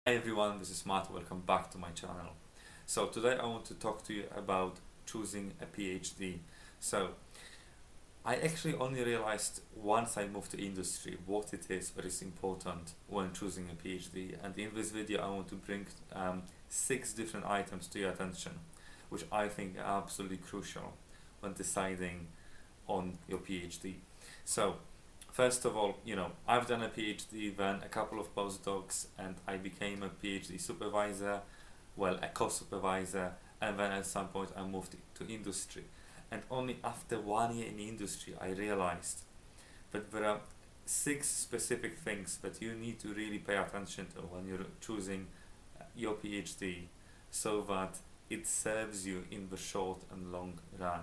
Hey everyone, this is Matt. Welcome back to my channel. So today I want to talk to you about choosing a PhD. So I actually only realized once I moved to industry what it is that is important when choosing a PhD, and in this video I want to bring 6 different items to your attention which I think are absolutely crucial when deciding on your PhD. So first of all, I've done a PhD, then a couple of postdocs, and I became a PhD supervisor, well, a co-supervisor, and then at some point I moved to industry. And only after 1 year in the industry I realized that there are 6 specific things that you need to really pay attention to when you're choosing your PhD so that it serves you in the short and long run.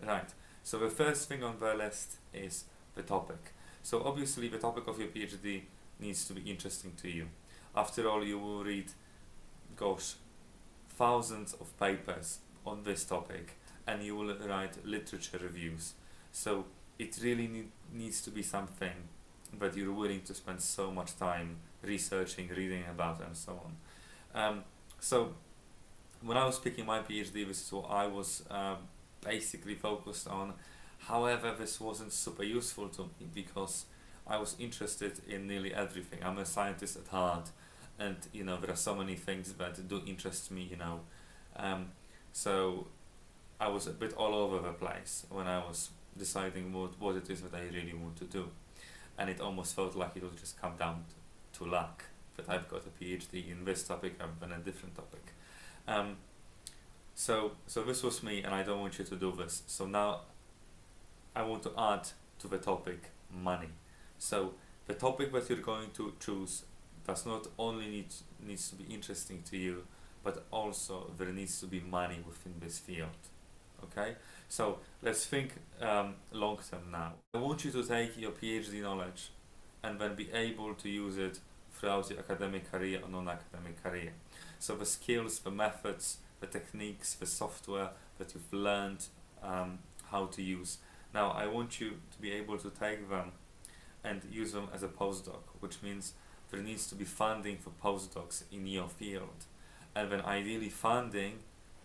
Right, so the first thing on the list is the topic. So obviously the topic of your PhD needs to be interesting to you. After all, you will read, thousands of papers on this topic, and you will write literature reviews. So it really needs to be something that you're willing to spend so much time researching, reading about, and so on. So when I was picking my PhD, this is what I was basically focused on. However, this wasn't super useful to me because I was interested in nearly everything. I'm a scientist at heart, and there are so many things that do interest me. So I was a bit all over the place when I was deciding what it is that I really want to do, and it almost felt like it would just come down to luck that I've got a PhD in this topic rather than a different topic. So this was me, and I don't want you to do this. So now I want to add to the topic money. So the topic that you're going to choose does not only needs to be interesting to you, but also there needs to be money within this field. Okay, so let's think long term now. I want you to take your PhD knowledge and then be able to use it throughout your academic career or non-academic career. So the skills, the methods, the techniques, the software that you've learned how to use. Now I want you to be able to take them and use them as a postdoc, which means there needs to be funding for postdocs in your field, and then ideally funding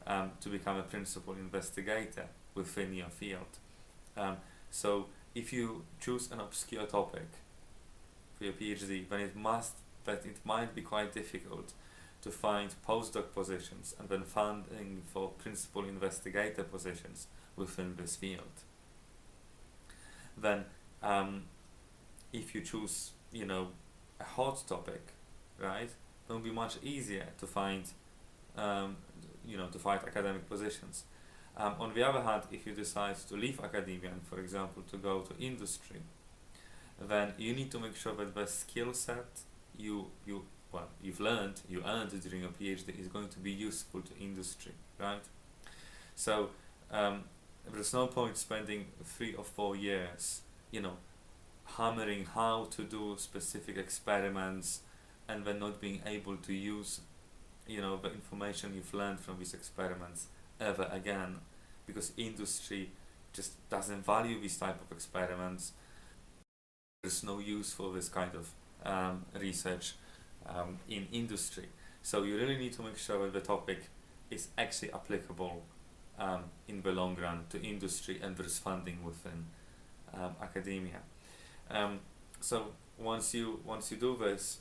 to become a principal investigator within your field. So if you choose an obscure topic for your PhD, then it might be quite difficult to find postdoc positions and then funding for principal investigator positions within this field. Then if you choose a hot topic, right, it will be much easier to find academic positions. On the other hand, if you decide to leave academia and, for example, to go to industry, then you need to make sure that the skill set you've earned during your PhD is going to be useful to industry, right? So there's no point spending 3 or 4 years, hammering how to do specific experiments and then not being able to use, the information you've learned from these experiments ever again, because industry just doesn't value these type of experiments. There's no use for this kind of research in industry. So you really need to make sure that the topic is actually applicable in the long run to industry, and there's funding within academia. So once you do this,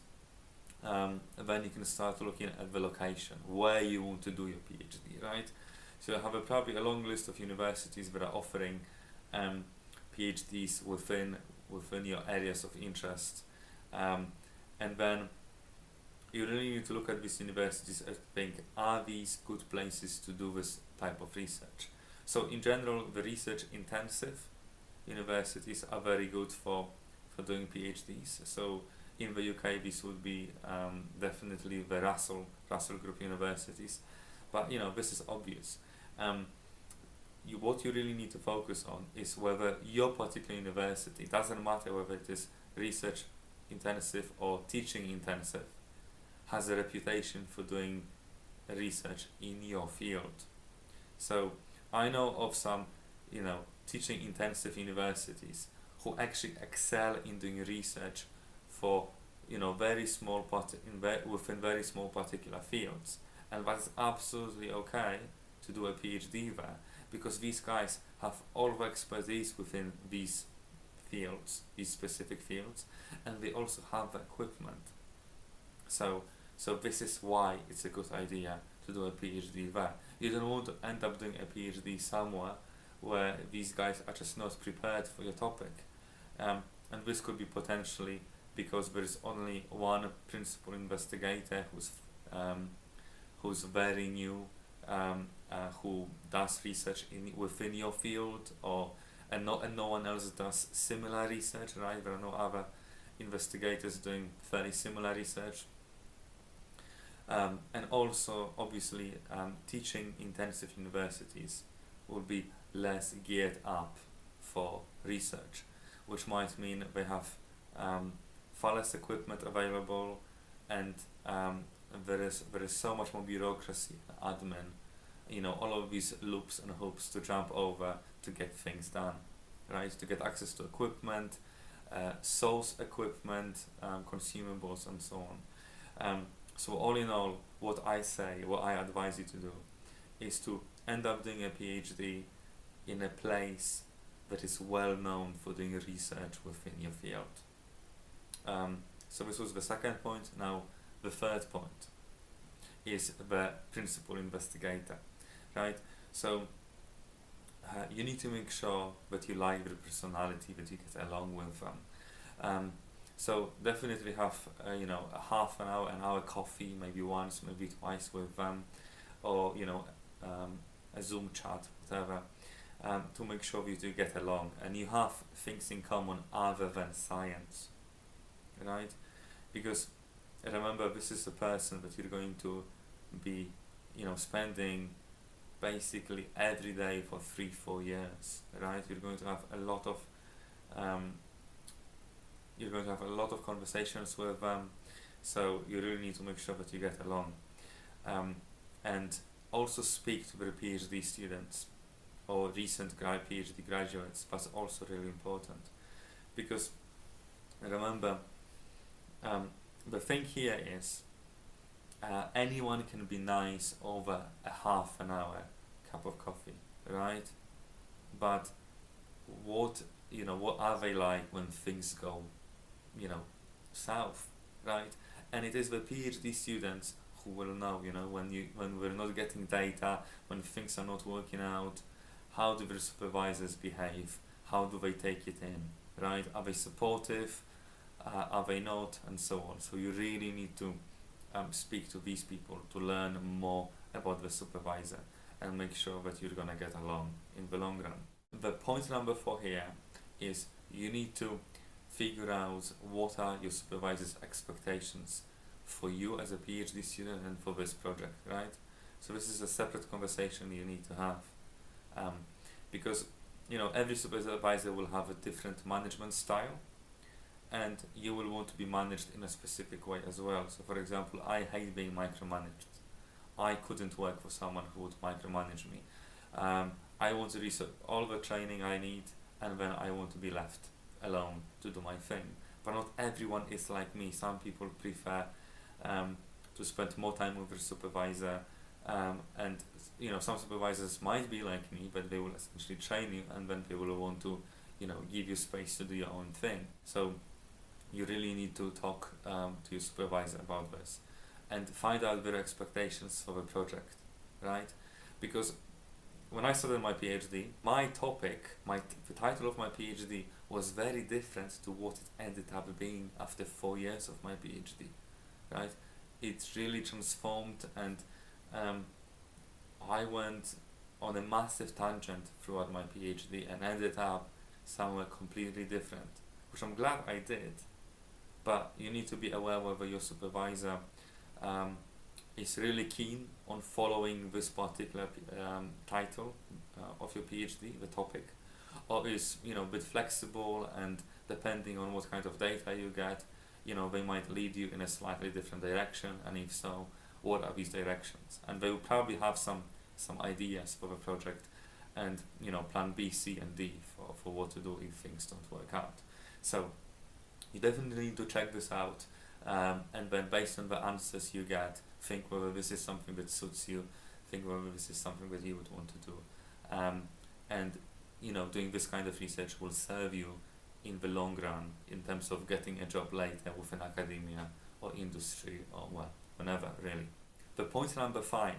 then you can start looking at the location where you want to do your PhD, right? So you have probably a long list of universities that are offering PhDs within your areas of interest, and then you really need to look at these universities and think, are these good places to do this type of research? So in general, the research intensive universities are very good for doing PhDs. So in the UK, this would be definitely the Russell Group universities, but this is obvious. What you really need to focus on is whether your particular university, doesn't matter whether it is research intensive or teaching intensive, has a reputation for doing research in your field. So I know of some teaching intensive universities who actually excel in doing research for very small within very small particular fields, and that's absolutely okay to do a PhD there, because these guys have all the expertise within these fields, these specific fields, and they also have the equipment. So this is why it's a good idea to do a PhD there. You don't want to end up doing a PhD somewhere where these guys are just not prepared for your topic. And this could be potentially because there is only one principal investigator who's very new, who does research within your field, and no one else does similar research, right? There are no other investigators doing very similar research. And also, obviously, teaching intensive universities will be less geared up for research, which might mean they have far less equipment available, and there is so much more bureaucracy, admin, all of these loops and hoops to jump over to get things done, right? To get access to equipment, source equipment, consumables, and so on. So all in all, what I advise you to do is to end up doing a PhD in a place that is well known for doing research within your field. So this was the second point. Now the third point is the principal investigator, right? So you need to make sure that you like their personality, that you get along with them. So definitely have a half an hour coffee, maybe once, maybe twice with them, or a Zoom chat, whatever, to make sure you do get along and you have things in common other than science, right? Because remember, this is a person that you're going to be spending basically every day for 3-4 years, right? You're going to have a lot of conversations with them, so you really need to make sure that you get along, and also speak to the PhD students or recent PhD graduates. That's also really important, because remember, the thing here is anyone can be nice over a half an hour cup of coffee, right? But what are they like when things go south, right? And it is the PhD students who will know, when we're not getting data, when things are not working out, how do the supervisors behave? How do they take it in, right? Are they supportive? Are they not? And so on. So you really need to speak to these people to learn more about the supervisor and make sure that you're gonna get along in the long run. The point number 4 here is you need to figure out what are your supervisor's expectations for you as a PhD student and for this project, right? So this is a separate conversation you need to have, because every supervisor will have a different management style, and you will want to be managed in a specific way as well. So for example, I hate being micromanaged. I couldn't work for someone who would micromanage me. I want to research all the training I need, and then I want to be left alone to do my thing. But not everyone is like me. Some people prefer to spend more time with their supervisor, and some supervisors might be like me, but they will essentially train you, and then they will want to give you space to do your own thing. So you really need to talk to your supervisor about this and find out their expectations for the project, right? Because when I started my PhD, my topic, the title of my PhD was very different to what it ended up being after 4 years of my PhD, right? It really transformed, and I went on a massive tangent throughout my PhD and ended up somewhere completely different, which I'm glad I did. But you need to be aware whether your supervisor is really keen on following this particular title of your PhD, the topic, or is a bit flexible, and depending on what kind of data you get, they might lead you in a slightly different direction, and if so, what are these directions? And they will probably have some ideas for the project, and plan B, C, and D for what to do if things don't work out. So you definitely need to check this out. and then based on the answers you get, think whether this is something that suits you, think whether this is something that you would want to do, and doing this kind of research will serve you in the long run in terms of getting a job later within academia or industry or whenever really. The point number 5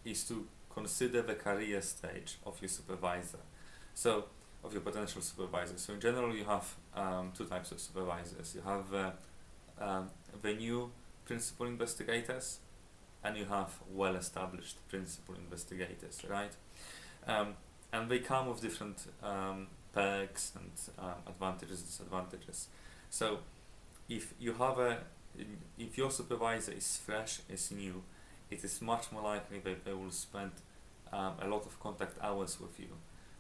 is to consider the career stage of your supervisor, so of your potential supervisor. So in general you have 2 types of supervisors. You have the new principal investigators, and you have well-established principal investigators, right? And they come with different perks and advantages and disadvantages. So if your supervisor is fresh, is new, it is much more likely that they will spend a lot of contact hours with you,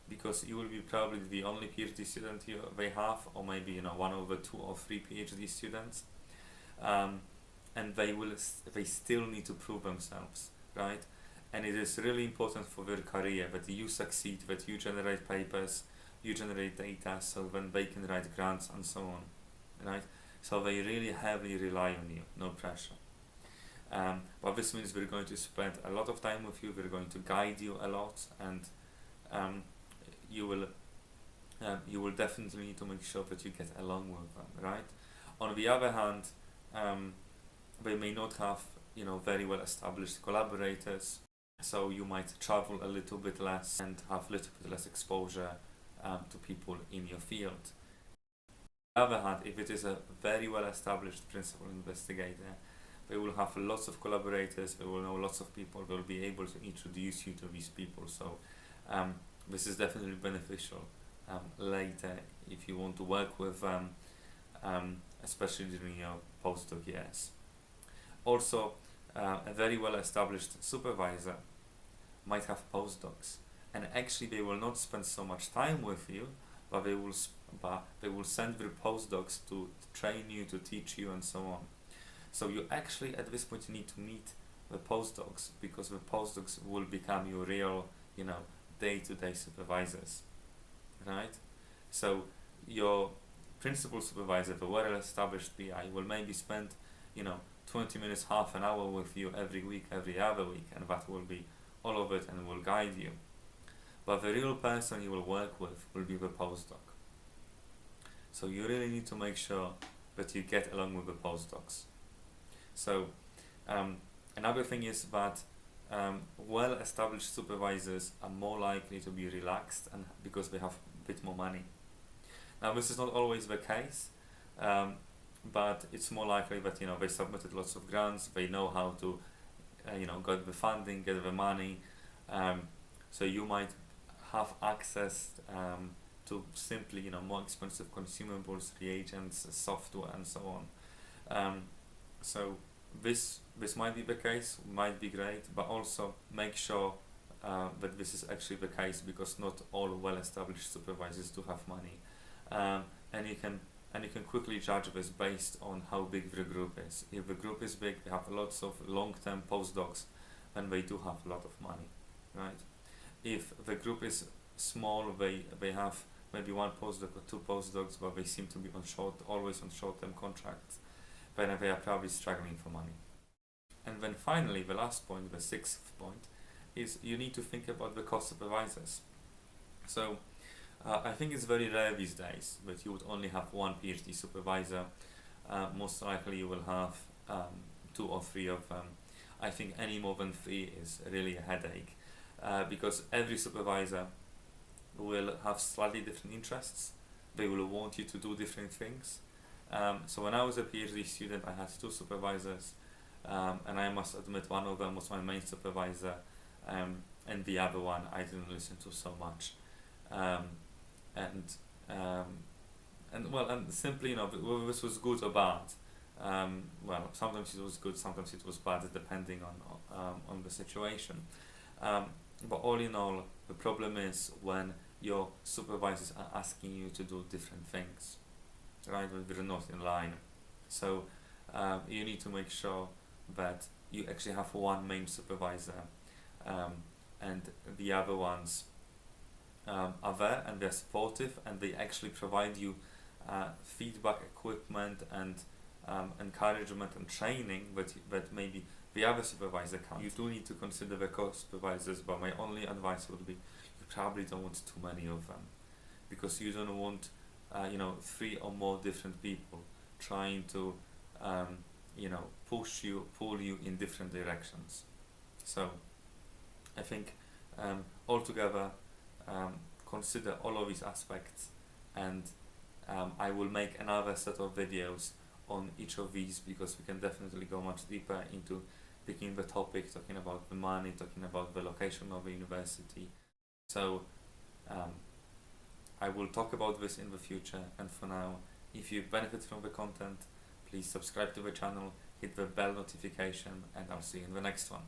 because you will be probably the only PhD student they have, or maybe one of the 2 or 3 PhD students, and they still need to prove themselves, right? And it is really important for their career that you succeed, that you generate papers, you generate data, so then they can write grants and so on, right? So they really heavily rely on you, no pressure. But this means they're going to spend a lot of time with you, they're going to guide you a lot, and you will definitely need to make sure that you get along with them, right? On the other hand, they may not have very well established collaborators, so you might travel a little bit less and have a little bit less exposure to people in your field. On the other hand, if it is a very well established principal investigator, they will have lots of collaborators, they will know lots of people, they will be able to introduce you to these people, so this is definitely beneficial later if you want to work with them, especially during your postdoc years. Also, a very well established supervisor might have postdocs, and actually they will not spend so much time with you, but they will send their postdocs to train you, to teach you, and so on. So you actually at this point need to meet the postdocs, because the postdocs will become your real day-to-day supervisors, right? So your principal supervisor, the well-established PI, will maybe spend 20 minutes, half an hour with you every week, every other week, and that will be all of it and will guide you. But the real person you will work with will be the postdoc. So you really need to make sure that you get along with the postdocs. So another thing is that well-established supervisors are more likely to be relaxed, and because they have a bit more money. Now this is not always the case, but it's more likely that they submitted lots of grants, they know how to get the funding, get the money, so you might have access to simply more expensive consumables, reagents, software, and so on. So this might be the case, might be great, but also make sure that this is actually the case, because not all well-established supervisors do have money, and you can quickly judge this based on how big the group is. If the group is big, they have lots of long-term postdocs, then they do have a lot of money, right? If the group is small, they have maybe 1 postdoc or 2 postdocs, but they seem to be always on short-term contracts, then they are probably struggling for money. And then finally, the last point, the 6th point, is you need to think about the co-supervisors. So I think it's very rare these days that you would only have 1 PhD supervisor. Most likely you will have 2 or 3 of them. I think any more than 3 is really a headache, because every supervisor will have slightly different interests. They will want you to do different things. So when I was a PhD student, I had 2 supervisors, and I must admit one of them was my main supervisor, and the other one I didn't listen to so much. And simply, whether this was good or bad, sometimes it was good, sometimes it was bad, depending on the situation. But all in all, the problem is when your supervisors are asking you to do different things, right? They're not in line. So you need to make sure that you actually have 1 main supervisor, and the other ones are there, and they're supportive, and they actually provide you feedback, equipment, and encouragement and training that maybe the other supervisor can't. You do need to consider the co-supervisors, but my only advice would be you probably don't want too many of them, because you don't want 3 or more different people trying to pull you in different directions. So I think altogether, consider all of these aspects, and I will make another set of videos on each of these, because we can definitely go much deeper into picking the topic, talking about the money, talking about the location of the university. So I will talk about this in the future, and for now, if you benefit from the content, please subscribe to the channel, hit the bell notification, and I'll see you in the next one.